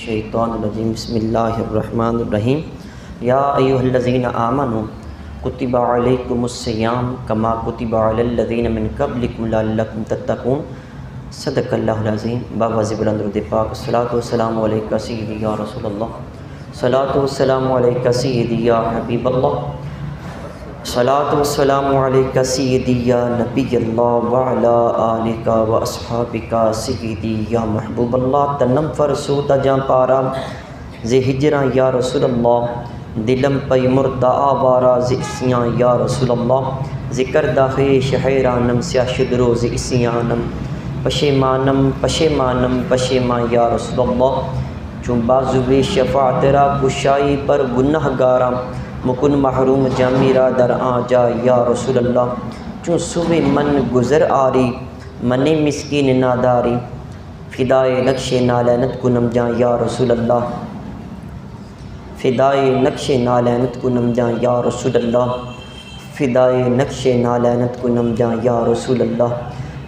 الشیطان الرجیم بسم اللہ الرحمن الرحیم یا ایھا الذین آمنوا کتب علیکم الصیام کما کتب علی الذین من قبلکم لعلکم تتقون صدق اللہ العظیم باواز بلند درود پاک الصلاۃ والسلام علیکہ سیدی یا رسول اللہ الصلاۃ والسلام علیکہ سیدی یا حبیب اللہ الصلاۃ والسلام علیکہ سیدی یا نبی اللہ وعلی آلکہ و اصحابکہ سیدی یا محبوب اللہ تنم فرسوتا جان پارا زی ہجراں یا رسول اللہ دلم پی مردہ آوارا زی اسیاں یا رسول اللہ ذکر داخل شہرانم سیاہ شدرو زی اسیانم پشیمانم پشیمانم پشیمان یا رسول اللہ چون بازوی شفاعت را گشائی پر گناہ گارا مکن محروم جامیرا در آجا یا رسول اللہ چون صبح من گزر آری من مسکین ناداری فدائے نقش نالینت کنم جان یا رسول اللہ فدائے نقش نالینت کنم جان یا رسول اللہ فدائے نقش نالینت کنم جان یا رسول اللہ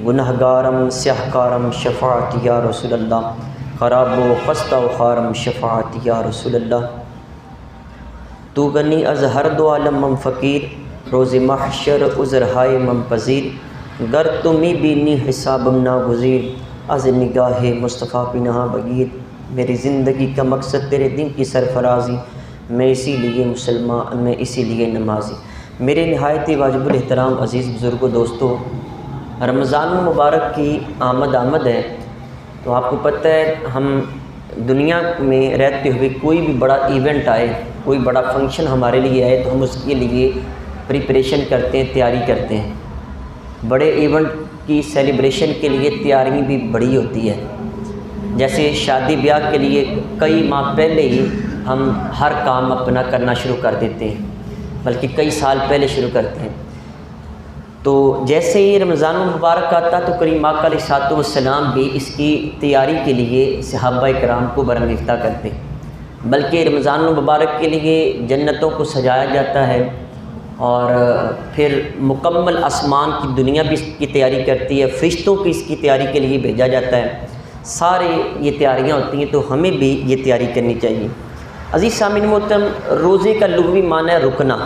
گناہ گارم سیاہ کارم شفاعت یا رسول اللہ خراب و خستہ و خارم شفاعت یا رسول اللہ تو غنی از ہر دو عالم من فقیر روز محشر عذر ہائے من پذیر گر تمی بینی حسابم ناگزیر از نگاہ مصطفیٰ پناہ بگیر میری زندگی کا مقصد تیرے دین کی سرفرازی میں اسی لیے مسلمان میں اسی لیے نمازی میرے نہایت واجب الاحترام عزیز بزرگوں دوستو رمضان مبارک کی آمد ہے تو آپ کو پتہ ہے ہم دنیا میں رہتے ہوئے کوئی بھی بڑا ایونٹ آئے کوئی بڑا فنکشن ہمارے لیے آئے تو ہم اس کے لیے پریپریشن کرتے ہیں تیاری کرتے ہیں بڑے ایونٹ کی سیلیبریشن کے لیے تیاری بھی بڑی ہوتی ہے جیسے شادی بیاہ کے لیے کئی ماہ پہلے ہی ہم ہر کام اپنا کرنا شروع کر دیتے ہیں بلکہ کئی سال پہلے شروع کرتے ہیں تو جیسے ہی رمضان المبارک آتا تو کریم آقا علیہ الصلوۃ والسلام بھی اس کی تیاری کے لیے صحابہ کرام کو برانگیختہ کرتے ہیں بلکہ رمضان المبارک کے لیے جنتوں کو سجایا جاتا ہے اور پھر مکمل آسمان کی دنیا بھی اس کی تیاری کرتی ہے فرشتوں کی اس کی تیاری کے لیے بھیجا جاتا ہے سارے یہ تیاریاں ہوتی ہیں تو ہمیں بھی یہ تیاری کرنی چاہیے عزیز سامعین محترم روزے کا لغوی معنی ہے رکنا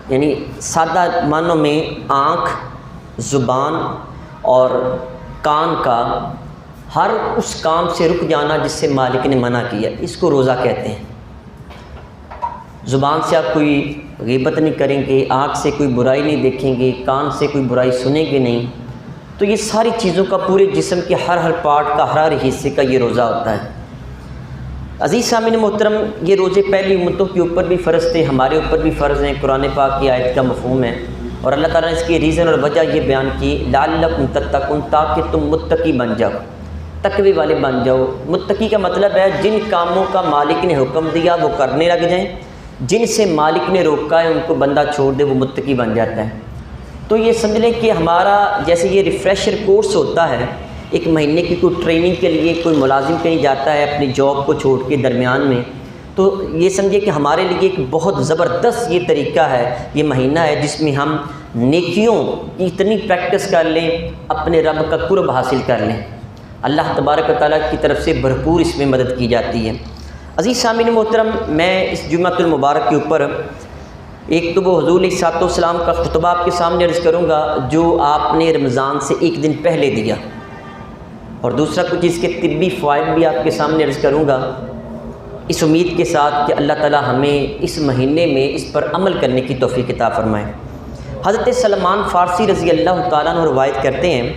یعنی سادہ معنوں میں آنکھ زبان اور کان کا ہر اس کام سے رک جانا جس سے مالک نے منع کیا اس کو روزہ کہتے ہیں زبان سے آپ کوئی غیبت نہیں کریں گے آنکھ سے کوئی برائی نہیں دیکھیں گے کان سے کوئی برائی سنیں گے نہیں تو یہ ساری چیزوں کا پورے جسم کے ہر پارٹ کا ہر حصے کا یہ روزہ ہوتا ہے عزیز سامعین محترم یہ روزے پہلی امتوں کے اوپر بھی فرض تھے ہمارے اوپر بھی فرض ہیں قرآن پاک کی آیت کا مفہوم ہے اور اللہ تعالیٰ نے اس کی ریزن اور وجہ یہ بیان کی لعلکم تتقون تاکہ تم متقی بن جاؤ تقوی والے بن جاؤ متقی کا مطلب ہے جن کاموں کا مالک نے حکم دیا وہ کرنے لگ جائیں جن سے مالک نے روکا ہے ان کو بندہ چھوڑ دے وہ متقی بن جاتا ہے تو یہ سمجھ لیں کہ ہمارا جیسے یہ ریفریشر کورس ہوتا ہے ایک مہینے کی کوئی ٹریننگ کے لیے کوئی ملازم کہیں جاتا ہے اپنی جاب کو چھوڑ کے درمیان میں تو یہ سمجھے کہ ہمارے لیے ایک بہت زبردست یہ طریقہ ہے یہ مہینہ ہے جس میں ہم نیکیوں کی اتنی پریکٹس کر لیں اپنے رب کا قرب حاصل کر لیں اللہ تبارک و تعالیٰ کی طرف سے بھرپور اس میں مدد کی جاتی ہے عزیز سامعین محترم میں اس جمعۃ المبارک کے اوپر ایک تو وہ حضور علیہ الصلوۃ والسلام کا خطبہ آپ کے سامنے عرض کروں گا جو آپ نے رمضان سے ایک دن پہلے دیا اور دوسرا کچھ اس کے طبی فوائد بھی آپ کے سامنے عرض کروں گا اس امید کے ساتھ کہ اللہ تعالیٰ ہمیں اس مہینے میں اس پر عمل کرنے کی توفیق عطا فرمائے حضرت سلمان فارسی رضی اللہ تعالیٰ عنہ روایت کرتے ہیں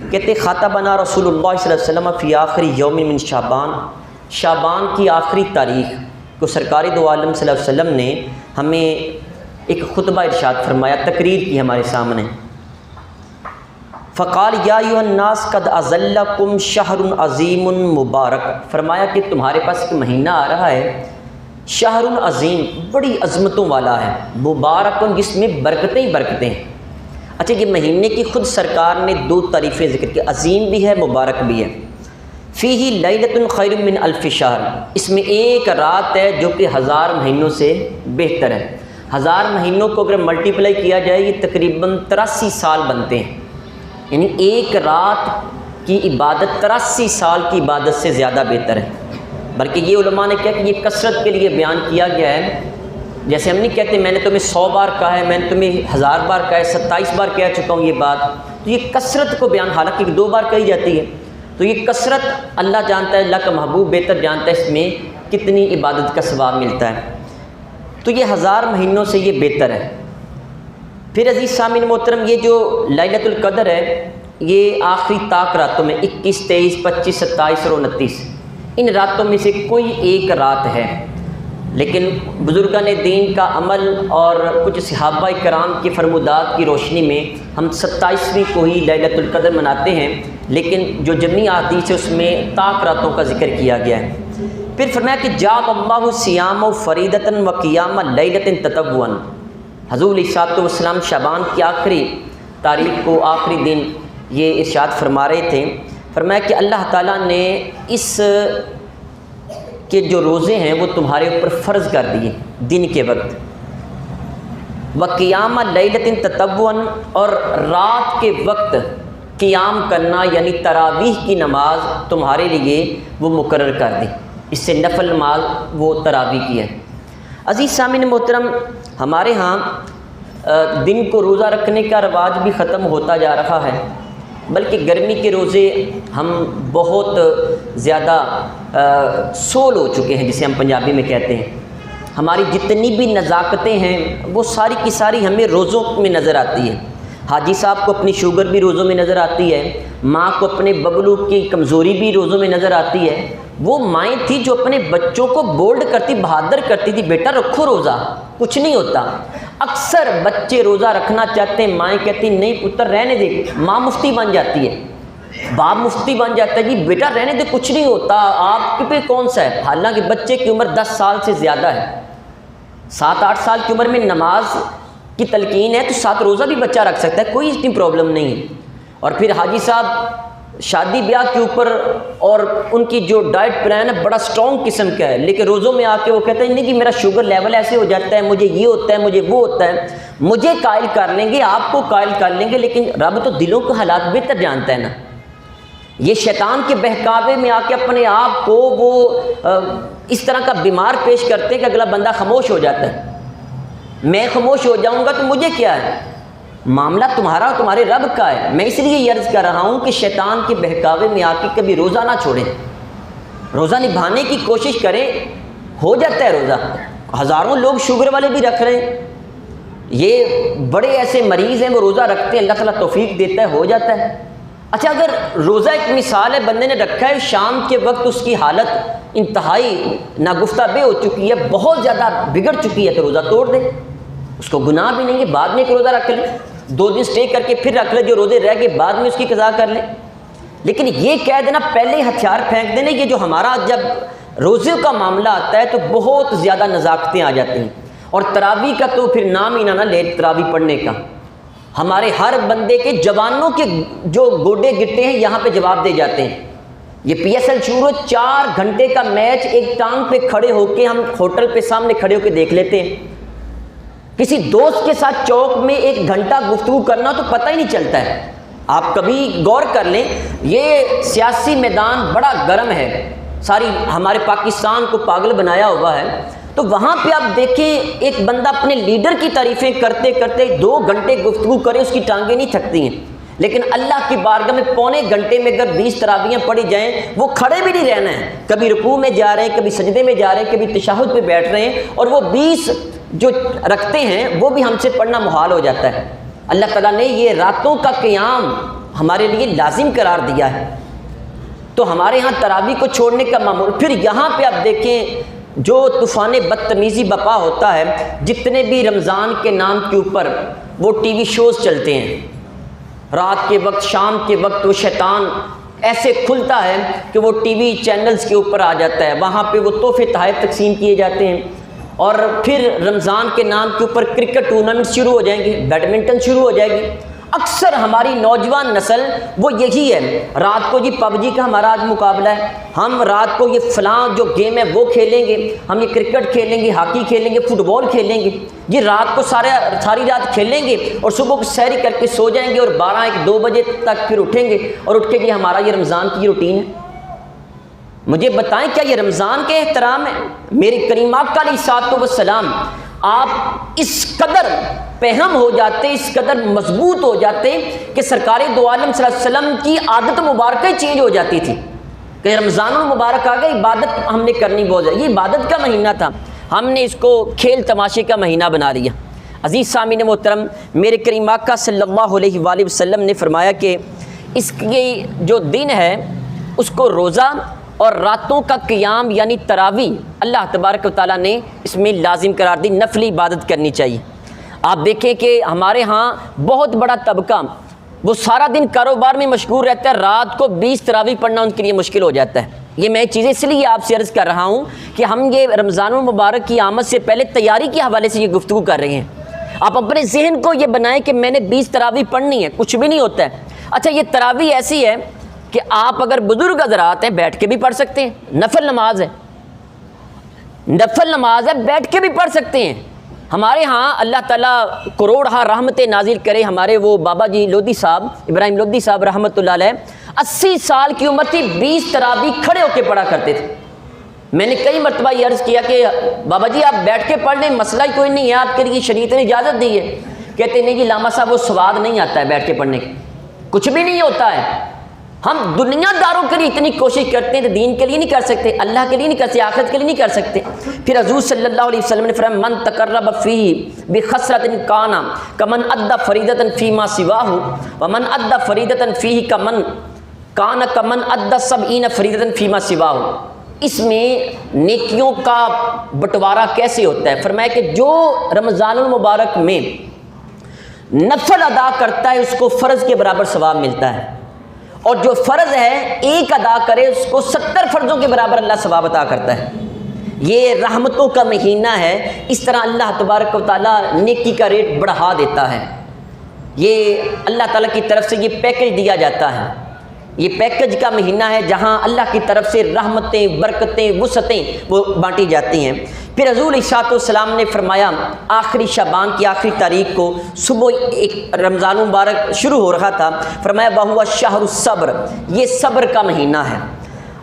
کہتے خاطبنا رسول اللہ صلی اللہ علیہ وسلم فی آخری یوم من شعبان کی آخری تاریخ کو سرکار دو عالم صلی اللہ علیہ وسلم نے ہمیں ایک خطبہ ارشاد فرمایا تقریر کی ہمارے سامنے فقال یا ایھا الناس قد اظلکم شہر عظیم مبارک فرمایا کہ تمہارے پاس ایک مہینہ آ رہا ہے شہر عظیم بڑی عظمتوں والا ہے مبارک جس میں برکتیں ہی برکتیں ہیں اچھا یہ مہینے کی خود سرکار نے دو تعریفیں ذکر کی عظیم بھی ہے مبارک بھی ہے فیہ لیلۃ خیر من الف شہر اس میں ایک رات ہے جو کہ 1000 مہینوں سے بہتر ہے 1000 مہینوں کو اگر ملٹیپلائی کیا جائے یہ تقریباً 83 سال بنتے ہیں یعنی ایک رات کی عبادت 83 سال کی عبادت سے زیادہ بہتر ہے بلکہ یہ علماء نے کہا کہ یہ کثرت کے لیے بیان کیا گیا ہے. جیسے ہم نہیں کہتے میں نے تمہیں 100 بار کہا ہے، میں نے تمہیں 1000 بار کہا ہے، 27 بار کہہ چکا ہوں یہ بات. تو یہ کثرت کو بیان، حالانکہ 2 بار کہی جاتی ہے، تو یہ کثرت اللہ جانتا ہے، اللہ کا محبوب بہتر جانتا ہے اس میں کتنی عبادت کا ثواب ملتا ہے. تو یہ 1000 مہینوں سے یہ بہتر ہے. پھر عزیز سامعین محترم، یہ جو لیلۃ القدر ہے یہ آخری طاق راتوں میں 21، 23، 25، 27 اور 29 ان راتوں میں سے کوئی ایک رات ہے. لیکن بزرگان دین کا عمل اور کچھ صحابہ کرام کے فرمودات کی روشنی میں ہم 27ویں کو ہی لیلۃ القدر مناتے ہیں، لیکن جو جمعی احادیث ہے اس میں طاق راتوں کا ذکر کیا گیا ہے. پھر فرمایا کہ جعل اللہ صیام فریدۃ و قیام لیلۃ تطوعا. حضور علیہ الصلوۃ والسلام شعبان کی آخری تاریخ کو، آخری دن یہ ارشاد فرما رہے تھے. فرمایا کہ اللہ تعالیٰ نے اس کے جو روزے ہیں وہ تمہارے اوپر فرض کر دیے دن کے وقت. وقیام لیلۃ تطوعا، اور رات کے وقت قیام کرنا یعنی تراویح کی نماز تمہارے لیے وہ مقرر کر دی. اس سے نفل نماز وہ تراویح کی ہے. عزیز سامعین محترم، ہمارے ہاں دن کو روزہ رکھنے کا رواج بھی ختم ہوتا جا رہا ہے، بلکہ گرمی کے روزے ہم بہت زیادہ سول ہو چکے ہیں، جسے ہم پنجابی میں کہتے ہیں. ہماری جتنی بھی نزاکتیں ہیں وہ ساری کی ساری ہمیں روزوں میں نظر آتی ہے. حاجی صاحب کو اپنی شوگر بھی روزوں میں نظر آتی ہے، ماں کو اپنے ببلو کی کمزوری بھی روزوں میں نظر آتی ہے. وہ مائیں تھی جو اپنے بچوں کو بولڈ کرتی، بہادر کرتی تھی، بیٹا رکھو روزہ، کچھ نہیں ہوتا. اکثر بچے روزہ رکھنا چاہتے ہیں، مائیں کہتی نہیں پتر رہنے دے. ماں مفتی بن جاتی ہے، باپ مفتی بن جاتا ہے، جی بیٹا رہنے دے کچھ نہیں ہوتا، آپ کے پہ کون سا ہے. حالانکہ بچے کی عمر 10 سال سے زیادہ ہے. 7-8 سال کی عمر میں نماز کی تلقین ہے تو 7 روزہ بھی بچہ رکھ سکتا ہے، کوئی اتنی پرابلم نہیں ہے. اور پھر حاجی صاحب شادی بیاہ کے اوپر اور ان کی جو ڈائٹ پلان ہے بڑا سٹرونگ قسم کا ہے، لیکن روزوں میں آ کے وہ کہتے ہیں نہیں کہ میرا شوگر لیول ایسے ہو جاتا ہے، مجھے یہ ہوتا ہے، مجھے وہ ہوتا ہے. مجھے قائل کر لیں گے، آپ کو قائل کر لیں گے، لیکن رب تو دلوں کے حالات بہتر جانتا ہے نا. یہ شیطان کے بہکاوے میں آ کے اپنے آپ کو وہ اس طرح کا بیمار پیش کرتے ہیں کہ اگلا بندہ خاموش ہو جاتا ہے. میں خاموش ہو جاؤں گا تو مجھے کیا ہے، معاملہ تمہارا اور تمہارے رب کا ہے. میں اس لیے یہ عرض کر رہا ہوں کہ شیطان کے بہکاوے میں آ کے کبھی روزہ نہ چھوڑیں، روزہ نبھانے کی کوشش کریں. ہو جاتا ہے روزہ، ہزاروں لوگ شوگر والے بھی رکھ رہے ہیں، یہ بڑے ایسے مریض ہیں وہ روزہ رکھتے ہیں، اللہ تعالیٰ توفیق دیتا ہے، ہو جاتا ہے. اچھا اگر روزہ ایک مثال ہے، بندے نے رکھا ہے، شام کے وقت اس کی حالت انتہائی ناگفتہ بے ہو چکی ہے، بہت زیادہ بگڑ چکی ہے، تو روزہ توڑ دے، اس کو گناہ بھی نہیں ہے. بعد میں ایک روزہ رکھ لے، 2 دن سٹے کر کے پھر رکھ لے، جو روزے رہ گئے بعد میں اس کی قضا کر لے. لیکن یہ کہہ دینا پہلے ہتھیار پھینک دینا، یہ جو ہمارا جب روزے کا معاملہ آتا ہے تو بہت زیادہ نزاکتیں آ جاتی ہیں. اور تراویح کا تو پھر نام ہی نہ لے تراویح پڑھنے کا. ہمارے ہر بندے کے جوانوں کے جو گوڈے گٹے ہیں یہاں پہ جواب دے جاتے ہیں. یہ پی ایس ایل شروع 4 گھنٹے کا میچ ایک ٹانگ پہ کھڑے ہو کے ہم ہوٹل پہ سامنے کھڑے ہو کے دیکھ لیتے ہیں. کسی دوست کے ساتھ چوک میں 1 گھنٹہ گفتگو کرنا تو پتہ ہی نہیں چلتا ہے. آپ کبھی غور کر لیں، یہ سیاسی میدان بڑا گرم ہے، ساری ہمارے پاکستان کو پاگل بنایا ہوا ہے. تو وہاں پہ آپ دیکھیں ایک بندہ اپنے لیڈر کی تعریفیں کرتے کرتے 2 گھنٹے گفتگو کرے، اس کی ٹانگیں نہیں تھکتی ہیں. لیکن اللہ کی بارگاہ میں پونے گھنٹے میں اگر 20 تراویحیں پڑھی جائیں، وہ کھڑے بھی نہیں رہنا ہے. کبھی رکوع میں جا رہے ہیں، کبھی سجدے میں جا رہے ہیں، کبھی تشہد پہ بیٹھ رہے ہیں، اور وہ 20 جو رکھتے ہیں وہ بھی ہم سے پڑھنا محال ہو جاتا ہے. اللہ تعالیٰ نے یہ راتوں کا قیام ہمارے لیے لازم قرار دیا ہے. تو ہمارے ہاں تراویح کو چھوڑنے کا معمول. پھر یہاں پہ آپ دیکھیں جو طوفان بدتمیزی بپا ہوتا ہے، جتنے بھی رمضان کے نام کے اوپر وہ ٹی وی شوز چلتے ہیں، رات کے وقت شام کے وقت وہ شیطان ایسے کھلتا ہے کہ وہ ٹی وی چینلز کے اوپر آ جاتا ہے. وہاں پہ وہ تحفے تحائف تقسیم کیے جاتے ہیں. اور پھر رمضان کے نام کے اوپر کرکٹ ٹورنامنٹ شروع ہو جائیں گی، بیڈمنٹن شروع ہو جائے گی. اکثر ہماری نوجوان نسل وہ یہی ہے، رات کو جی پب جی کا ہمارا آج مقابلہ ہے، ہم رات کو یہ فلاں جو گیم ہے وہ کھیلیں گے، ہم یہ کرکٹ کھیلیں گے، ہاکی کھیلیں گے، فٹ بال کھیلیں گے. یہ رات کو ساری رات کھیلیں گے اور صبح کو سحری کر کے سو جائیں گے، اور 12-1-2 بجے تک پھر اٹھیں گے، اور اٹھ کے یہ ہمارا یہ رمضان کی روٹین ہے. مجھے بتائیں کیا یہ رمضان کے احترام ہے؟ میرے کریم آقا علیہ الصلوۃ والسلام آپ اس قدر پہم ہو جاتے، اس قدر مضبوط ہو جاتے کہ سرکار دو عالم صلی اللہ علیہ وسلم کی عادت مبارکہ ہی چینج ہو جاتی تھی کہ رمضان المبارک آ گئی، عبادت ہم نے کرنی بہت ہے۔ یہ عبادت کا مہینہ تھا، ہم نے اس کو کھیل تماشے کا مہینہ بنا لیا۔ عزیز سامعین محترم، میرے کریم آقا صلی اللہ علیہ وآلہ وسلم نے فرمایا کہ اس کی جو دن ہے اس کو روزہ اور راتوں کا قیام یعنی تراویح اللہ تبارک و تعالیٰ نے اس میں لازم قرار دی، نفلی عبادت کرنی چاہیے۔ آپ دیکھیں کہ ہمارے ہاں بہت بڑا طبقہ وہ سارا دن کاروبار میں مشغول رہتا ہے، رات کو 20 تراویح پڑھنا ان کے لیے مشکل ہو جاتا ہے۔ یہ میں چیزیں اس لیے آپ سے عرض کر رہا ہوں کہ ہم یہ رمضان المبارک کی آمد سے پہلے تیاری کے حوالے سے یہ گفتگو کر رہے ہیں۔ آپ اپنے ذہن کو یہ بنائیں کہ میں نے 20 تراویح پڑھنی ہے، کچھ بھی نہیں ہوتا ہے۔ اچھا یہ تراویح ایسی ہے کہ آپ اگر بزرگ حضرات ہیں بیٹھ کے بھی پڑھ سکتے ہیں، نفل نماز ہے، نفل نماز ہے، بیٹھ کے بھی پڑھ سکتے ہیں۔ ہمارے ہاں اللہ تعالیٰ کروڑہا رحمتیں نازل کرے، ہمارے وہ بابا جی لودھی صاحب، ابراہیم لودھی صاحب رحمۃ اللہ علیہ، 80 سال کی عمر تھی، 20 تراویح کھڑے ہو کے پڑھا کرتے تھے۔ میں نے کئی مرتبہ یہ عرض کیا کہ بابا جی آپ بیٹھ کے پڑھ لیں، مسئلہ ہی کوئی نہیں ہے، آپ کے لیے شریعت نے اجازت دی ہے۔ کہتے نہیں جی لاما صاحب وہ سواد نہیں آتا ہے بیٹھ کے پڑھنے کا، کچھ بھی نہیں ہوتا ہے۔ ہم دنیا داروں کے لیے اتنی کوشش کرتے ہیں تو دین کے لیے نہیں کر سکتے، اللہ کے لیے نہیں کر سکتے، آخرت کے لیے نہیں کر سکتے۔ پھر حضور صلی اللہ علیہ وسلم نے فرمایا من تقرب فیہ بخسرۃ کان کمن ادى فریضۃ فیما سواہ ومن ادى فریضۃ فیہ کمن کان کمن ادى 70 فریضۃ فیما سواہ۔ اس میں نیکیوں کا بٹوارہ کیسے ہوتا ہے؟ فرمایا کہ جو رمضان المبارک میں نفل ادا کرتا ہے اس کو فرض کے برابر ثواب ملتا ہے، اور جو فرض ہے ایک ادا کرے اس کو 70 فرضوں کے برابر اللہ ثواب عطا کرتا ہے۔ یہ رحمتوں کا مہینہ ہے، اس طرح اللہ تبارک و تعالیٰ نیکی کا ریٹ بڑھا دیتا ہے۔ یہ اللہ تعالیٰ کی طرف سے یہ پیکج دیا جاتا ہے، یہ پیکج کا مہینہ ہے جہاں اللہ کی طرف سے رحمتیں، برکتیں، وسعتیں وہ بانٹی جاتی ہیں۔ پھر حضور علیہ الصلوۃ والسلام نے فرمایا آخری شعبان کی آخری تاریخ کو صبح ایک رمضان مبارک شروع ہو رہا تھا، فرمایا وَهُوَ الشَّهْرُ الصَّبْرُ، یہ صبر کا مہینہ ہے،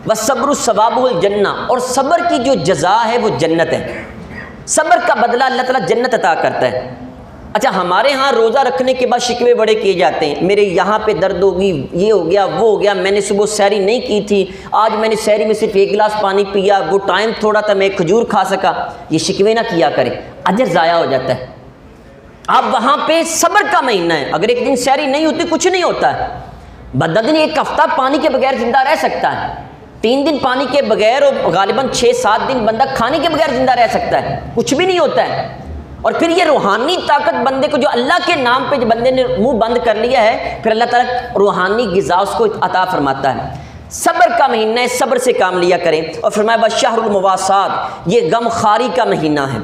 وَالصَّبْرُ ثَوَابُهُ الْجَنَّةُ، اور صبر کی جو جزا ہے وہ جنت ہے، صبر کا بدلہ اللہ تعالیٰ جنت عطا کرتا ہے۔ اچھا ہمارے ہاں روزہ رکھنے کے بعد شکوے بڑے کیے جاتے ہیں، میرے یہاں پہ درد ہوگی، یہ ہو گیا، وہ ہو گیا، میں نے صبح سحری نہیں کی تھی، آج میں نے سحری میں صرف 1 گلاس پانی پیا، وہ ٹائم تھوڑا تھا میں کھجور کھا سکا۔ یہ شکوے نہ کیا کریں، اجر ضائع ہو جاتا ہے۔ آپ وہاں پہ صبر کا مہینہ ہے، اگر ایک دن سحری نہیں ہوتی کچھ نہیں ہوتا ہے، بندہ دن 1 ہفتہ پانی کے بغیر زندہ رہ سکتا ہے، 3 دن پانی کے بغیر، اور غالباً 6-7 دن بندہ کھانے کے بغیر زندہ رہ سکتا ہے، کچھ بھی نہیں ہوتا ہے۔ اور پھر یہ روحانی طاقت بندے کو جو اللہ کے نام پہ جو بندے نے منہ بند کر لیا ہے، پھر اللہ تعالیٰ روحانی غذا اس کو عطا فرماتا ہے۔ صبر کا مہینہ ہے، صبر سے کام لیا کریں۔ اور فرمایا بشہر المواسات، یہ غم خاری کا مہینہ ہے،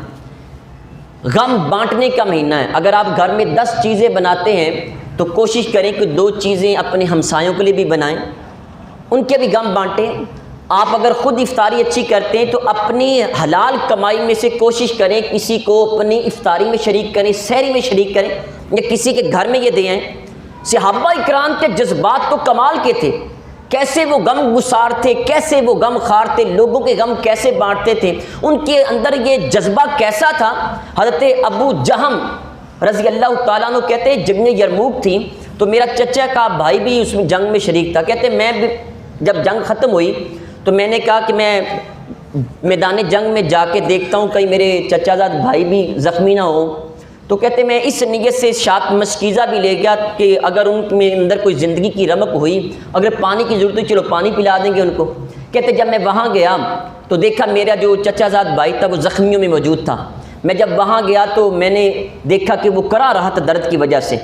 غم بانٹنے کا مہینہ ہے۔ اگر آپ گھر میں 10 چیزیں بناتے ہیں تو کوشش کریں کہ 2 چیزیں اپنے ہمسایوں کے لیے بھی بنائیں، ان کے بھی غم بانٹیں۔ آپ اگر خود افطاری اچھی کرتے ہیں تو اپنی حلال کمائی میں سے کوشش کریں کسی کو اپنی افطاری میں شریک کریں، سحری میں شریک کریں، یا کسی کے گھر میں یہ دے آئیں۔ صحابہ اکرام کے جذبات تو کمال کے تھے، کیسے وہ غم گسار تھے، کیسے وہ غم خار تھے، لوگوں کے غم کیسے بانٹتے تھے، ان کے اندر یہ جذبہ کیسا تھا۔ حضرت ابو جہم رضی اللہ تعالیٰ عنہ کہتے ہیں جنگ یرموک تھی تو میرا چچا کا بھائی بھی اس میں جنگ میں شریک تھا، کہتے میں بھی جب جنگ ختم ہوئی تو میں نے کہا کہ میں میدان جنگ میں جا کے دیکھتا ہوں کہیں میرے چچا زاد بھائی بھی زخمی نہ ہوں، تو کہتے میں اس نیت سے شاط مشکیزہ بھی لے گیا کہ اگر ان میں اندر کوئی زندگی کی رمق ہوئی، اگر پانی کی ضرورت ہوئی چلو پانی پلا دیں گے ان کو۔ کہتے جب میں وہاں گیا تو دیکھا میرا جو چچا زاد بھائی تھا وہ زخمیوں میں موجود تھا۔ میں جب وہاں گیا تو میں نے دیکھا کہ وہ کرا رہا تھا درد کی وجہ سے،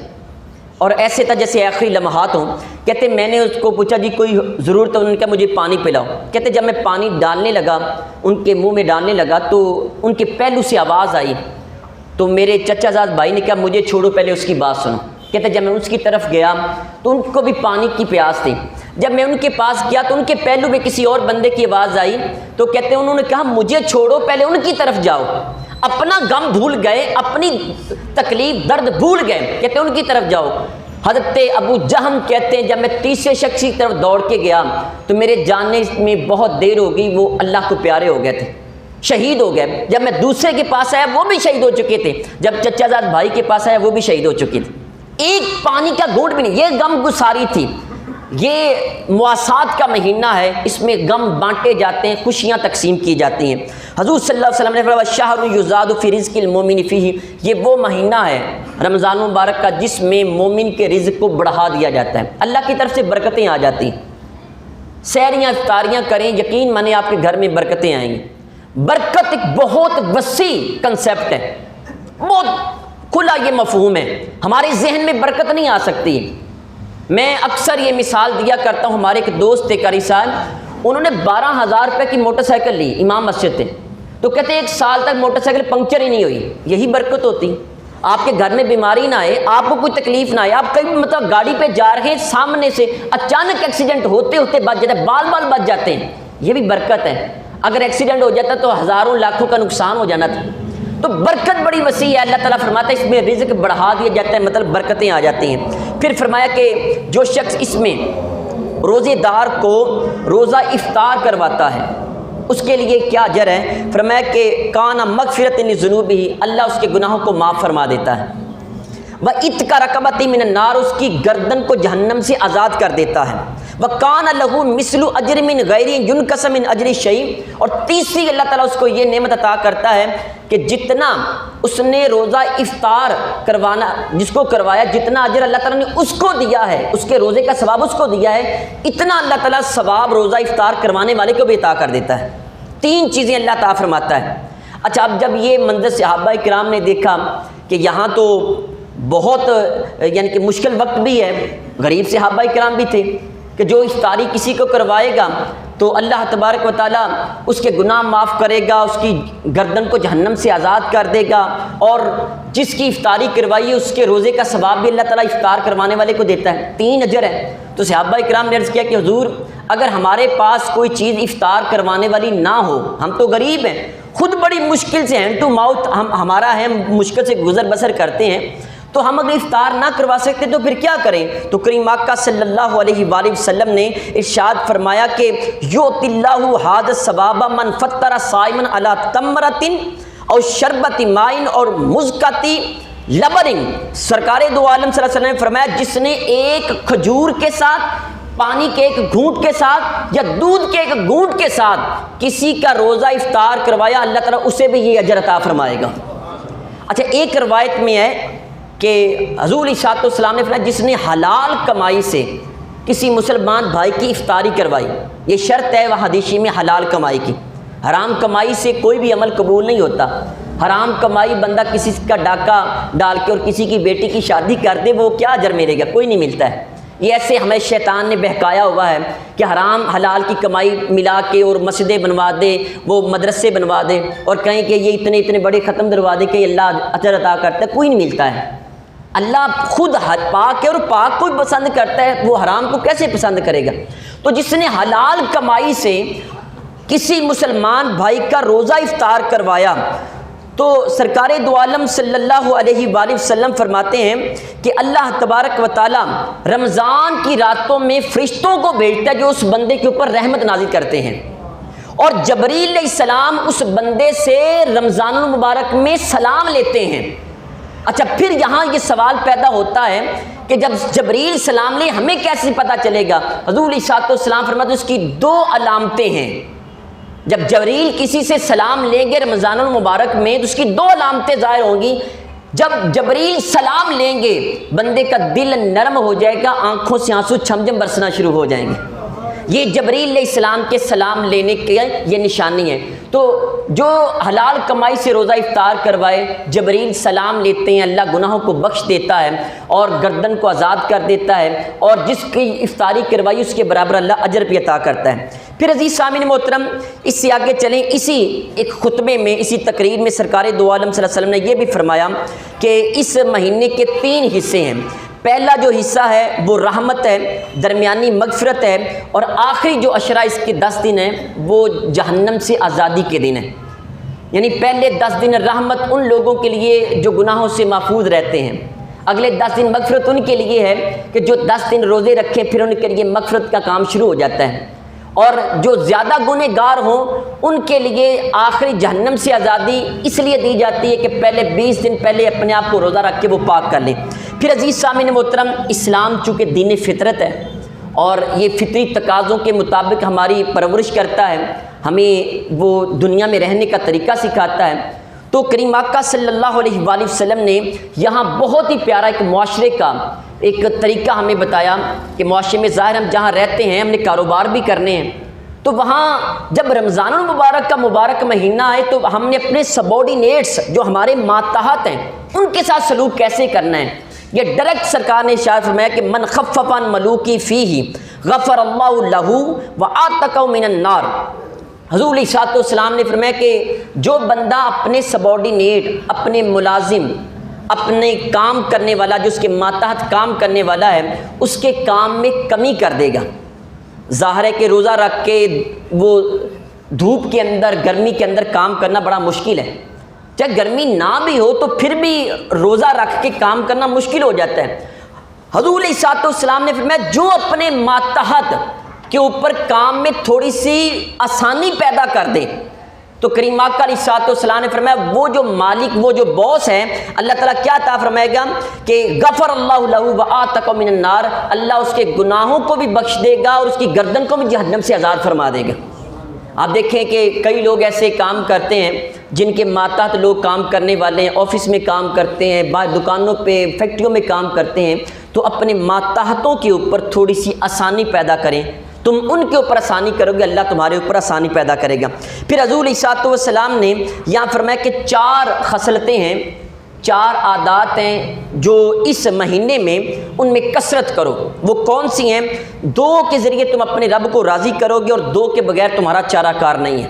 اور ایسے تھا جیسے آخری لمحات ہوں۔ کہتے میں نے اس کو پوچھا جی کوئی ضرورت ہے؟ انہوں نے کہا مجھے پانی پلاؤ۔ کہتے جب میں پانی ڈالنے لگا ان کے منہ میں ڈالنے لگا تو ان کے پہلو سے آواز آئی، تو میرے چچا زاد بھائی نے کہا مجھے چھوڑو پہلے اس کی بات سنو۔ کہتے جب میں اس کی طرف گیا تو ان کو بھی پانی کی پیاس تھی، جب میں ان کے پاس گیا تو ان کے پہلو میں کسی اور بندے کی آواز آئی، تو کہتے انہوں نے کہا مجھے چھوڑو پہلے ان کی طرف جاؤ، اپنا غم بھول گئے، اپنی تکلیف درد بھول گئے، کہتے ان کی طرف جاؤ۔ حضرت ابو جہم کہتے ہیں جب میں تیسرے شخص کی طرف دوڑ کے گیا تو میرے جاننے میں بہت دیر ہو گئی، وہ اللہ کو پیارے ہو گئے تھے، شہید ہو گئے۔ جب میں دوسرے کے پاس آیا وہ بھی شہید ہو چکے تھے، جب چچا زاد بھائی کے پاس آیا وہ بھی شہید ہو چکے تھے، ایک پانی کا گھونٹ بھی نہیں۔ یہ غم گساری تھی، یہ مواسات کا مہینہ ہے، اس میں غم بانٹے جاتے ہیں، خوشیاں تقسیم کی جاتی ہیں۔ حضور صلی اللہ علیہ وسلم نے فرمایا شہر یزاد فی رزق المومن فیہ، یہ وہ مہینہ ہے رمضان مبارک کا جس میں مومن کے رزق کو بڑھا دیا جاتا ہے، اللہ کی طرف سے برکتیں آ جاتی ہیں۔ سحریاں افطاریاں کریں، یقین مانیں آپ کے گھر میں برکتیں آئیں گی۔ برکت ایک بہت وسیع کنسیپٹ ہے، بہت کھلا یہ مفہوم ہے، ہمارے ذہن میں برکت نہیں آ سکتی۔ میں اکثر یہ مثال دیا کرتا ہوں، ہمارے ایک دوست تھے قاری صاحب، انہوں نے 12,000 روپے کی موٹر سائیکل لی، امام مسجد تھے، تو کہتے ہیں 1 سال تک موٹر سائیکل پنکچر ہی نہیں ہوئی۔ یہی برکت ہوتی، آپ کے گھر میں بیماری نہ آئے، آپ کو کوئی تکلیف نہ آئے، آپ کہیں مطلب گاڑی پہ جا رہے ہیں، سامنے سے اچانک ایکسیڈنٹ ہوتے ہوتے بچ جاتے ہیں، بال بچ جاتے ہیں، یہ بھی برکت ہے۔ اگر ایکسیڈنٹ ہو جاتا تو ہزاروں لاکھوں کا نقصان ہو جانا تھا۔ تو برکت بڑی وسیع ہے، اللہ تعالیٰ فرماتا ہے اس میں رزق بڑھا دیا جاتا ہے، مطلب برکتیں آ جاتی ہیں۔ پھر فرمایا کہ جو شخص اس میں روزے دار کو روزہ افطار کرواتا ہے اس کے لیے کیا اجر ہے؟ فرمایا کہ کان مغفرۃ لذنوبہ، اللہ اس کے گناہوں کو معاف فرما دیتا ہے۔ وَعِتْقَ رَقَبَةٍ مِّنَ النَّارِ، اس کی گردن کو جہنم سے آزاد کر دیتا ہے۔ وَكَانَ لَهُ مِثْلُ أَجْرٍ مِّنْ غَيْرٍ يُنْقَصُ مِّنْ أَجْرِ شَيْءٍ، اور تیسری اللہ تعالیٰ اس کو یہ نعمت عطا کرتا ہے کہ جتنا اس نے روزہ افطار کروانا جس کو کروایا، جتنا اجر اللہ تعالیٰ نے اس کو دیا ہے، اس کے روزے کا ثواب اس کو دیا ہے، اتنا اللہ تعالیٰ ثواب روزہ افطار کروانے والے کو بھی عطا کر دیتا ہے۔ 3 چیزیں اللہ تعالیٰ فرماتا ہے۔ اچھا، اب جب یہ منظر صحابہ کرام نے دیکھا کہ یہاں تو بہت یعنی کہ مشکل وقت بھی ہے، غریب صحابہ کرام بھی تھے کہ جو افطاری کسی کو کروائے گا تو اللہ تبارک و تعالیٰ اس کے گناہ معاف کرے گا، اس کی گردن کو جہنم سے آزاد کر دے گا، اور جس کی افطاری کروائی ہے اس کے روزے کا ثواب بھی اللہ تعالیٰ افطار کروانے والے کو دیتا ہے، 3 اجر ہے۔ تو صحابہ کرام نے عرض کیا کہ حضور اگر ہمارے پاس کوئی چیز افطار کروانے والی نہ ہو، ہم تو غریب ہیں، خود بڑی مشکل سے ہینڈ ٹو ماؤتھ ہمارا ہے، مشکل سے گزر بسر کرتے ہیں، تو ہم اگر افطار نہ کروا سکتے تو پھر کیا کریں؟ تو کریم آقا صلی اللہ علیہ وآلہ وسلم نے ارشاد فرمایا کہ یؤتی اللہ ھذا الثواب من فطر صائما علی تمرۃ او شربۃ ماء اور مزقۃ لبن۔ سرکار دو عالم صلی اللہ علیہ وسلم نے فرمایا جس نے ایک کھجور کے ساتھ، پانی کے ایک گھونٹ کے ساتھ یا دودھ کے ایک گھونٹ کے ساتھ کسی کا روزہ افطار کروایا، اللہ تعالیٰ اسے بھی یہ اجر عطا فرمائے گا۔ اچھا، ایک روایت میں ہے کہ حضور علیہ السلام نے فرمایا جس نے حلال کمائی سے کسی مسلمان بھائی کی افطاری کروائی، یہ شرط ہے وہ حدیث میں حلال کمائی کی، حرام کمائی سے کوئی بھی عمل قبول نہیں ہوتا۔ حرام کمائی بندہ کسی کا ڈاکہ ڈال کے اور کسی کی بیٹی کی شادی کر دے، وہ کیا اجر ملے گا؟ کوئی نہیں ملتا ہے۔ یہ ایسے ہمیں شیطان نے بہکایا ہوا ہے کہ حرام حلال کی کمائی ملا کے اور مسجدیں بنوا دے، وہ مدرسے بنوا دے اور کہیں کہ یہ اتنے بڑے ختم دروا دے کہ اللہ اجر عطا کرتا ہے، کوئی نہیں ملتا ہے۔ اللہ خود پاک ہے اور پاک کو پسند کرتا ہے، وہ حرام کو کیسے پسند کرے گا؟ تو جس نے حلال کمائی سے کسی مسلمان بھائی کا روزہ افطار کروایا تو سرکار دو عالم صلی اللہ علیہ وآلہ وسلم فرماتے ہیں کہ اللہ تبارک و تعالی رمضان کی راتوں میں فرشتوں کو بھیجتا ہے جو اس بندے کے اوپر رحمت نازل کرتے ہیں، اور جبریل علیہ السلام اس بندے سے رمضان المبارک میں سلام لیتے ہیں۔ اچھا، پھر یہاں یہ سوال پیدا ہوتا ہے کہ جب جبریل سلام لے ہمیں کیسے پتہ چلے گا؟ حضور علیہ السلام فرماتے ہیں اس کی 2 علامتیں ہیں۔ جب جبریل کسی سے سلام لیں گے رمضان المبارک میں تو اس کی 2 علامتیں ظاہر ہوں گی۔ جب جبریل سلام لیں گے بندے کا دل نرم ہو جائے گا، آنکھوں سے آنسو چھمجھم برسنا شروع ہو جائیں گے۔ یہ جبریل علیہ السلام کے سلام لینے کی یہ نشانی ہے۔ تو جو حلال کمائی سے روزہ افطار کروائے، جبریل سلام لیتے ہیں، اللہ گناہوں کو بخش دیتا ہے اور گردن کو آزاد کر دیتا ہے، اور جس کی افطاری کروائی اس کے برابر اللہ اجر بھی عطا کرتا ہے۔ پھر عزیز سامعین محترم، اس سے آگے چلیں، اسی ایک خطبے میں، اسی تقریر میں سرکار دو عالم صلی اللہ علیہ وسلم نے یہ بھی فرمایا کہ اس مہینے کے 3 حصے ہیں۔ پہلا جو حصہ ہے وہ رحمت ہے، درمیانی مغفرت ہے، اور آخری جو عشرہ اس کے 10 دن ہیں وہ جہنم سے آزادی کے دن ہیں۔ یعنی پہلے 10 دن رحمت ان لوگوں کے لیے جو گناہوں سے محفوظ رہتے ہیں، اگلے 10 دن مغفرت ان کے لیے ہے کہ جو 10 دن روزے رکھیں، پھر ان کے لیے مغفرت کا کام شروع ہو جاتا ہے۔ اور جو زیادہ گنہ گار ہوں ان کے لیے آخری جہنم سے آزادی اس لیے دی جاتی ہے کہ پہلے 20 دن پہلے اپنے آپ کو روزہ رکھ کے وہ پاک کر لیں۔ پھر عزیز سامعین محترم، اسلام چونکہ دین فطرت ہے اور یہ فطری تقاضوں کے مطابق ہماری پرورش کرتا ہے، ہمیں وہ دنیا میں رہنے کا طریقہ سکھاتا ہے، تو کریم آقا صلی اللہ علیہ وآلہ وسلم نے یہاں بہت ہی پیارا ایک معاشرے کا ایک طریقہ ہمیں بتایا کہ معاشرے میں ظاہر ہم جہاں رہتے ہیں، ہم نے کاروبار بھی کرنے ہیں، تو وہاں جب رمضان المبارک کا مبارک مہینہ آئے تو ہم نے اپنے سبارڈینیٹس جو ہمارے ماتحت ہیں ان کے ساتھ سلوک کیسے کرنا ہے۔ یہ ڈائریکٹ سرکار نے ارشاد فرمایا کہ من خفف عن ملوکی فیہ غفر اللہ لہ وعتقہ من النار۔ حضور علیہ السلام نے فرمایا کہ جو بندہ اپنے سبارڈینیٹ، اپنے ملازم، اپنے کام کرنے والا، جو اس کے ماتحت کام کرنے والا ہے، اس کے کام میں کمی کر دے گا۔ ظاہر ہے کہ روزہ رکھ کے وہ دھوپ کے اندر، گرمی کے اندر کام کرنا بڑا مشکل ہے، چاہے گرمی نہ بھی ہو تو پھر بھی روزہ رکھ کے کام کرنا مشکل ہو جاتا ہے۔ حضور علیہ السلام نے فرمایا جو اپنے ماتحت کے اوپر کام میں تھوڑی سی آسانی پیدا کر دے، تو کریم آقا علیہ السلام نے فرمایا وہ جو مالک، وہ جو باس ہے، اللہ تعالیٰ کیا عطا فرمائے گا کہ غفر اللہ لہ وعتقہ من النار، اللہ اس کے گناہوں کو بھی بخش دے گا اور اس کی گردن کو بھی جہنم سے آزاد فرما دے گا۔ آپ دیکھیں کہ کئی لوگ ایسے کام کرتے ہیں جن کے ماتحت لوگ کام کرنے والے ہیں، آفس میں کام کرتے ہیں، باہر دکانوں پہ، فیکٹریوں میں کام کرتے ہیں، تو اپنے ماتحتوں کے اوپر تھوڑی سی آسانی پیدا کریں، تم ان کے اوپر آسانی کرو گے، اللہ تمہارے اوپر آسانی پیدا کرے گا۔ پھر حضور علیہ السلام نے یہاں فرمایا کہ 4 خصلتیں ہیں، 4 عادات ہیں جو اس مہینے میں ان میں کثرت کرو۔ وہ کون سی ہیں؟ 2 کے ذریعے تم اپنے رب کو راضی کرو گے اور 2 کے بغیر تمہارا چارہ کار نہیں ہے۔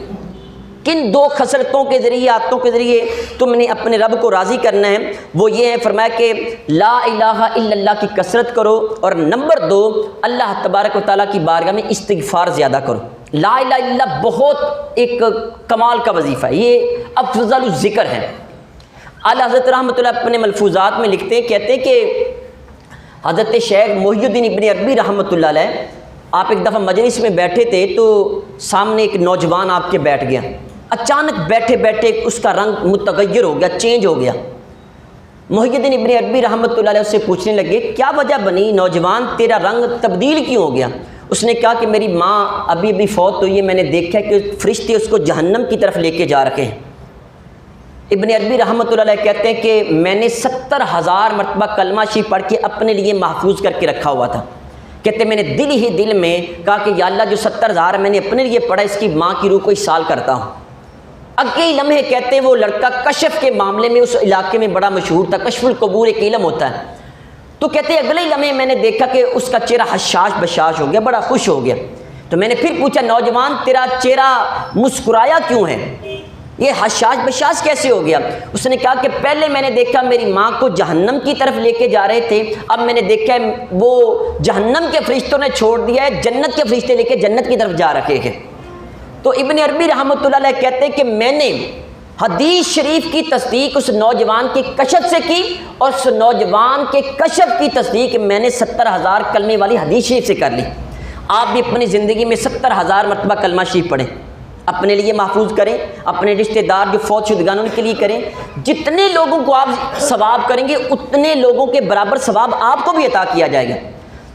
کن 2 خصلتوں کے ذریعے، عادتوں کے ذریعے تم نے اپنے رب کو راضی کرنا ہے؟ وہ یہ ہے، فرمایا کہ لا الہ الا اللہ کی کثرت کرو، اور نمبر 2 اللہ تبارک و تعالیٰ کی بارگاہ میں استغفار زیادہ کرو۔ لا الہ الا اللہ بہت ایک کمال کا وظیفہ ہے، یہ افضل الذکر ہے۔ اعلیٰ حضرت رحمۃ اللہ اپنے ملفوظات میں لکھتے ہیں، کہتے ہیں کہ حضرت شیخ محی الدین ابن عربی رحمۃ اللہ علیہ، آپ ایک دفعہ مجلس میں بیٹھے تھے تو سامنے ایک نوجوان آپ کے بیٹھ گیا، اچانک بیٹھے بیٹھے اس کا رنگ متغیر ہو گیا، چینج ہو گیا۔ محی الدین ابن عربی رحمۃ اللہ علیہ اس سے پوچھنے لگے کیا وجہ بنی نوجوان، تیرا رنگ تبدیل کیوں ہو گیا؟ اس نے کہا کہ میری ماں ابھی فوت ہوئی ہے، میں نے دیکھا کہ فرشتے اس کو جہنم کی طرف لے کے جا رکھے ہیں۔ ابن عربی رحمۃ اللہ علیہ کہتے ہیں کہ میں نے 70,000 مرتبہ کلمہ شریف پڑھ کے اپنے لیے محفوظ کر کے رکھا ہوا تھا۔ کہتے میں نے دل میں کہا کہ یا اللہ جو 70,000 میں نے اپنے لیے پڑھا، اس کی ماں کی روح کو اصال کرتا ہوں۔ اگلے ہی لمحے کہتے ہیں وہ لڑکا کشف کے معاملے میں اس علاقے میں بڑا مشہور تھا، کشف القبور ایک علم ہوتا ہے، تو کہتے ہیں اگلے ہی لمحے میں نے دیکھا کہ اس کا چہرہ حشاش بشاش ہو گیا، بڑا خوش ہو گیا۔ تو میں نے پھر پوچھا نوجوان تیرا چہرہ مسکرایا کیوں ہے، یہ حشاش بشاش کیسے ہو گیا؟ اس نے کہا کہ پہلے میں نے دیکھا میری ماں کو جہنم کی طرف لے کے جا رہے تھے، اب میں نے دیکھا وہ جہنم کے فرشتوں نے چھوڑ دیا ہے، جنت کے فرشتے لے کے جنت کی طرف جا رکھے ہیں۔ تو ابن عربی رحمۃ اللہ علیہ کہتے ہیں کہ میں نے حدیث شریف کی تصدیق اس نوجوان کے کشف سے کی، اور اس نوجوان کے کشف کی تصدیق میں نے 70,000 کلمے والی حدیث شریف سے کر لی۔ آپ بھی اپنی زندگی میں 70,000 مرتبہ کلمہ شریف پڑھیں، اپنے لیے محفوظ کریں، اپنے رشتہ دار جو فوت شدگان ان کے لیے کریں۔ جتنے لوگوں کو آپ ثواب کریں گے اتنے لوگوں کے برابر ثواب آپ کو بھی عطا کیا جائے گا۔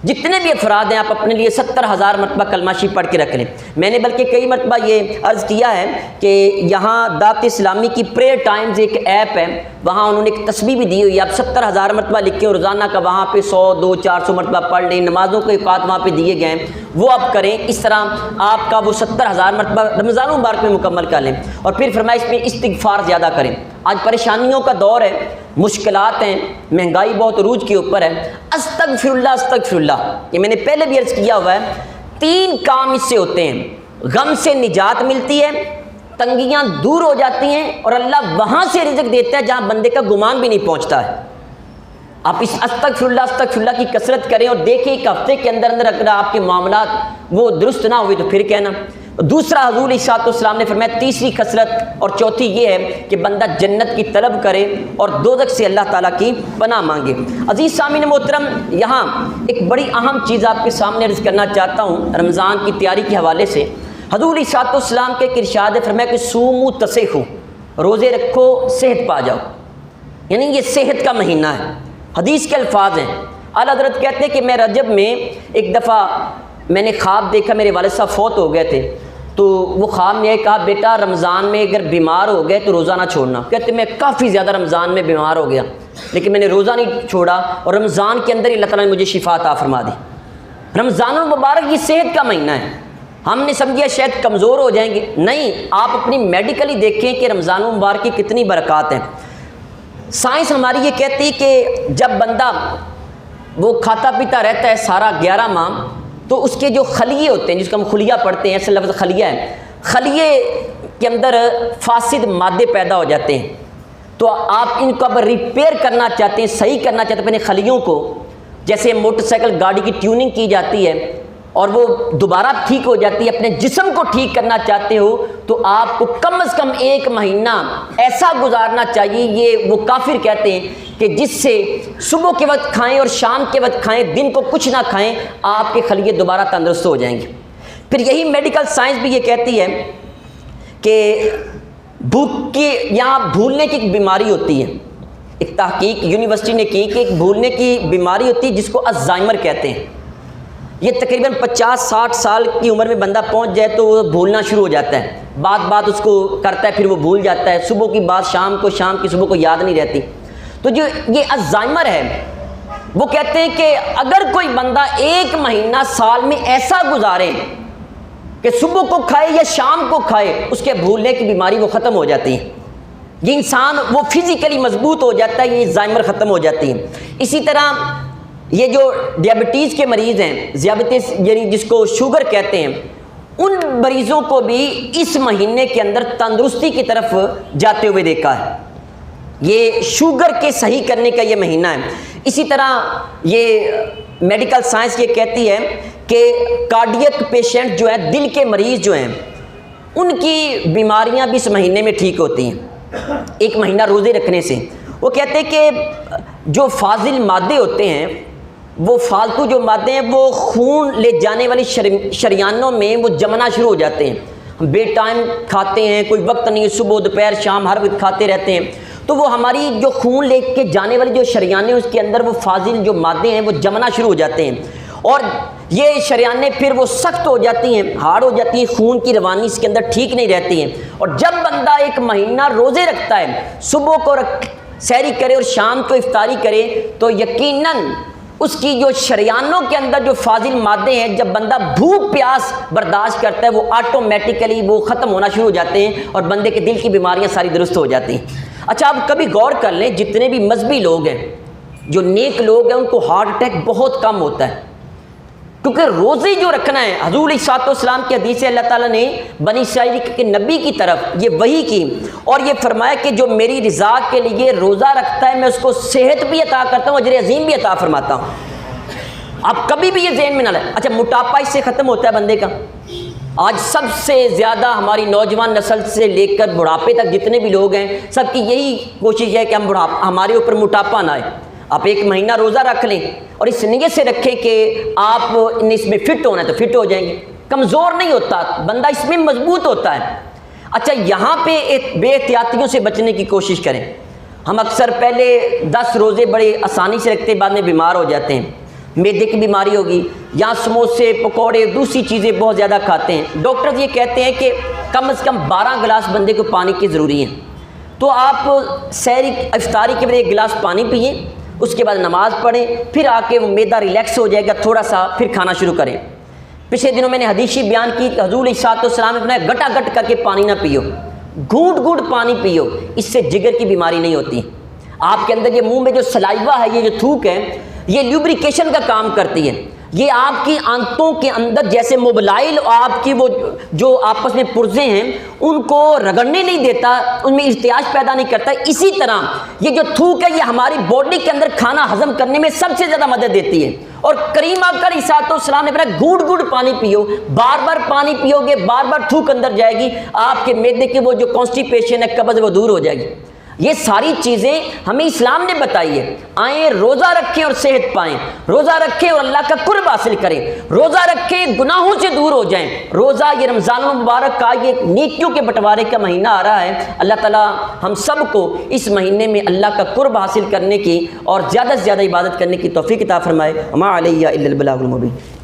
جتنے بھی افراد ہیں آپ اپنے لیے 70,000 مرتبہ کلمہ شریف پڑھ کے رکھ لیں۔ میں نے بلکہ کئی مرتبہ یہ عرض کیا ہے کہ یہاں دعوت اسلامی کی پریئر ٹائمز ایک ایپ ہے، وہاں انہوں نے ایک تسبیح بھی دی ہوئی ہے، آپ 70,000 مرتبہ لکھیں، روزانہ کا وہاں پہ 100 200 400 مرتبہ پڑھ لیں، نمازوں کے اوقات وہاں پہ دیے گئے ہیں وہ آپ کریں، اس طرح آپ کا وہ 70,000 مرتبہ رمضان المبارک میں مکمل کر لیں۔ اور پھر فرمایا اس میں استغفار زیادہ کریں۔ آج پریشانیوں کا دور ہے، مشکلات ہیں، مہنگائی بہت عروج کے اوپر ہے، استغفر اللہ استغفر اللہ، یہ میں نے پہلے بھی عرض کیا ہوا ہے۔ 3 کام اس سے ہوتے ہیں، غم سے نجات ملتی ہے، تنگیاں دور ہو جاتی ہیں، اور اللہ وہاں سے رزق دیتا ہے جہاں بندے کا گمان بھی نہیں پہنچتا ہے۔ آپ اس استغفر اللہ کی کثرت کریں اور دیکھیں ایک ہفتے کے اندر اگر آپ کے معاملات وہ درست نہ ہوئے تو پھر کہنا۔ دوسرا حضور علیہ الصلوۃ والسلام نے فرمایا تیسری خصلت اور چوتھی یہ ہے کہ بندہ جنت کی طلب کرے اور دوزخ سے اللہ تعالیٰ کی پناہ مانگے۔ عزیز سامعین محترم، یہاں ایک بڑی اہم چیز آپ کے سامنے عرض کرنا چاہتا ہوں رمضان کی تیاری کے حوالے سے۔ حضور علیہ الصلوۃ والسلام کے ایک ارشاد ہے، فرمایا کہ سومو تصحو، روزے رکھو صحت پا جاؤ، یعنی یہ صحت کا مہینہ ہے۔ حدیث کے الفاظ ہیں، اعلیٰ حضرت کہتے ہیں کہ میں رجب میں ایک دفعہ میں نے خواب دیکھا، میرے والد صاحب فوت ہو گئے تھے، تو وہ خواب نے کہا بیٹا رمضان میں اگر بیمار ہو گئے تو روزہ نہ چھوڑنا۔ کہتے میں کافی زیادہ رمضان میں بیمار ہو گیا، لیکن میں نے روزہ نہیں چھوڑا اور رمضان کے اندر اللہ تعالیٰ نے مجھے شفا عطا فرما دی۔ رمضان المبارک یہ صحت کا مہینہ ہے۔ ہم نے سمجھا شاید کمزور ہو جائیں گے، نہیں، آپ اپنی میڈیکلی دیکھیں کہ رمضان المبارک کی کتنی برکات ہیں۔ سائنس ہماری یہ کہتی ہے کہ جب بندہ وہ کھاتا پیتا رہتا ہے سارا 11 ماہ، تو اس کے جو خلیے ہوتے ہیں، جس کو ہم خلیہ پڑھتے ہیں، اصل لفظ خلیہ ہے، خلیے کے اندر فاسد مادے پیدا ہو جاتے ہیں۔ تو آپ ان کو اب ریپیئر کرنا چاہتے ہیں، صحیح کرنا چاہتے ہیں اپنے خلیوں کو، جیسے موٹر سائیکل گاڑی کی ٹیوننگ کی جاتی ہے اور وہ دوبارہ ٹھیک ہو جاتی ہے، اپنے جسم کو ٹھیک کرنا چاہتے ہو تو آپ کو کم از کم 1 مہینہ ایسا گزارنا چاہیے، یہ وہ کافر کہتے ہیں کہ جس سے صبح کے وقت کھائیں اور شام کے وقت کھائیں، دن کو کچھ نہ کھائیں، آپ کے خلیے دوبارہ تندرست ہو جائیں گے۔ پھر یہی میڈیکل سائنس بھی یہ کہتی ہے کہ بھوک کی یا بھولنے کی ایک بیماری ہوتی ہے، ایک تحقیق یونیورسٹی نے کی کہ ایک بھولنے کی بیماری ہوتی ہے جس کو الزائمر کہتے ہیں۔ یہ تقریباً 50-60 سال کی عمر میں بندہ پہنچ جائے تو وہ بھولنا شروع ہو جاتا ہے، بات اس کو کرتا ہے پھر وہ بھول جاتا ہے، صبح کی بات شام کو، شام کی صبح کو یاد نہیں رہتی۔ تو جو یہ الزائمر ہے، وہ کہتے ہیں کہ اگر کوئی بندہ 1 مہینہ سال میں ایسا گزارے کہ صبح کو کھائے یا شام کو کھائے، اس کے بھولنے کی بیماری وہ ختم ہو جاتی ہے، یہ انسان وہ فزیکلی مضبوط ہو جاتا ہے، یہ الزائمر ختم ہو جاتی ہے۔ اسی طرح یہ جو ڈیابٹیز کے مریض ہیں، ذیابیطس یعنی جس کو شوگر کہتے ہیں، ان مریضوں کو بھی اس مہینے کے اندر تندرستی کی طرف جاتے ہوئے دیکھا ہے۔ یہ شوگر کے صحیح کرنے کا یہ مہینہ ہے۔ اسی طرح یہ میڈیکل سائنس یہ کہتی ہے کہ کارڈیک پیشنٹ جو ہیں، دل کے مریض جو ہیں، ان کی بیماریاں بھی اس مہینے میں ٹھیک ہوتی ہیں 1 مہینہ روزے رکھنے سے۔ وہ کہتے ہیں کہ جو فاضل مادے ہوتے ہیں، وہ فالتو جو مادے ہیں، وہ خون لے جانے والی شریانوں میں وہ جمنا شروع ہو جاتے ہیں۔ ہم بے ٹائم کھاتے ہیں، کوئی وقت نہیں، صبح دوپہر شام ہر وقت کھاتے رہتے ہیں، تو وہ ہماری جو خون لے کے جانے والی جو شریانیں اس کے اندر وہ فاضل جو مادے ہیں وہ جمنا شروع ہو جاتے ہیں، اور یہ شریانیں پھر وہ سخت ہو جاتی ہیں، ہارڈ ہو جاتی ہیں، خون کی روانی اس کے اندر ٹھیک نہیں رہتی ہیں۔ اور جب بندہ 1 مہینہ روزے رکھتا ہے، صبح کو سحری کرے اور شام کو افطاری کرے، تو یقیناً اس کی جو شریانوں کے اندر جو فاضل مادے ہیں، جب بندہ بھوک پیاس برداشت کرتا ہے، وہ آٹومیٹیکلی وہ ختم ہونا شروع ہو جاتے ہیں اور بندے کے دل کی بیماریاں ساری درست ہو جاتی ہیں۔ اچھا، آپ کبھی غور کر لیں، جتنے بھی مذہبی لوگ ہیں، جو نیک لوگ ہیں، ان کو ہارٹ اٹیک بہت کم ہوتا ہے، کیونکہ روزے جو رکھنا ہے۔ حضور علیہ الصلوۃ والسلام کی حدیث سے اللہ تعالیٰ نے بنی اسرائیل کے نبی کی طرف یہ وحی کی اور یہ فرمایا کہ جو میری رضا کے لیے روزہ رکھتا ہے، میں اس کو صحت بھی عطا کرتا ہوں، اجر عظیم بھی عطا فرماتا ہوں۔ آپ کبھی بھی یہ ذہن میں نہ لائیں۔ اچھا، موٹاپا اس سے ختم ہوتا ہے بندے کا۔ آج سب سے زیادہ ہماری نوجوان نسل سے لے کر بڑھاپے تک جتنے بھی لوگ ہیں، سب کی یہی کوشش ہے کہ ہمارے اوپر موٹاپا نہ آئے۔ آپ 1 مہینہ روزہ رکھ لیں اور اس نیت سے رکھیں کہ آپ نے اس میں فٹ ہونا ہے تو فٹ ہو جائیں گے، کمزور نہیں ہوتا بندہ، اس میں مضبوط ہوتا ہے۔ اچھا، یہاں پہ بے احتیاطیوں سے بچنے کی کوشش کریں۔ ہم اکثر پہلے 10 روزے بڑے آسانی سے رکھتے ہیں، بعد میں بیمار ہو جاتے ہیں، معدے کی بیماری ہوگی، یا سموسے پکوڑے دوسری چیزیں بہت زیادہ کھاتے ہیں۔ ڈاکٹر یہ کہتے ہیں کہ کم از کم 12 گلاس بندے کو پانی کی ضروری ہے، تو آپ سحری افطاری کے بعد 1 گلاس پانی پئیں، اس کے بعد نماز پڑھیں، پھر آ کے وہ معدہ ریلیکس ہو جائے گا، تھوڑا سا پھر کھانا شروع کریں۔ پچھلے دنوں میں نے حدیث بیان کی کہ حضور علیہ الصلوۃ والسلام نے فرمایا گٹا گٹ کر کے پانی نہ پیو، گھونٹ گھونٹ پانی پیو، اس سے جگر کی بیماری نہیں ہوتی۔ آپ کے اندر یہ منہ میں جو سلائیوا ہے، یہ جو تھوک ہے، یہ لیوبریکیشن کا کام کرتی ہے۔ یہ آپ کی آنتوں کے اندر جیسے موبلائل آپ کی وہ جو آپس میں پرزے ہیں ان کو رگڑنے نہیں دیتا، ان میں ارتعاش پیدا نہیں کرتا، اسی طرح یہ جو تھوک ہے یہ ہماری باڈی کے اندر کھانا ہضم کرنے میں سب سے زیادہ مدد دیتی ہے۔ اور کریم آقا علیہ السلام نے فرمایا گھوٹ گھوٹ پانی پیو، بار بار پانی پیو گے بار بار تھوک اندر جائے گی، آپ کے معدے کی وہ جو کانسٹیپیشن ہے، قبض، وہ دور ہو جائے گی۔ یہ ساری چیزیں ہمیں اسلام نے بتائی ہے۔ آئیں روزہ رکھیں اور صحت پائیں، روزہ رکھیں اور اللہ کا قرب حاصل کریں، روزہ رکھیں گناہوں سے دور ہو جائیں۔ روزہ یہ رمضان المبارک کا یہ نیکیوں کے بٹوارے کا مہینہ آ رہا ہے۔ اللہ تعالیٰ ہم سب کو اس مہینے میں اللہ کا قرب حاصل کرنے کی اور زیادہ سے زیادہ عبادت کرنے کی توفیق عطا فرمائے۔ وما علیہ الا البلاغ المبین۔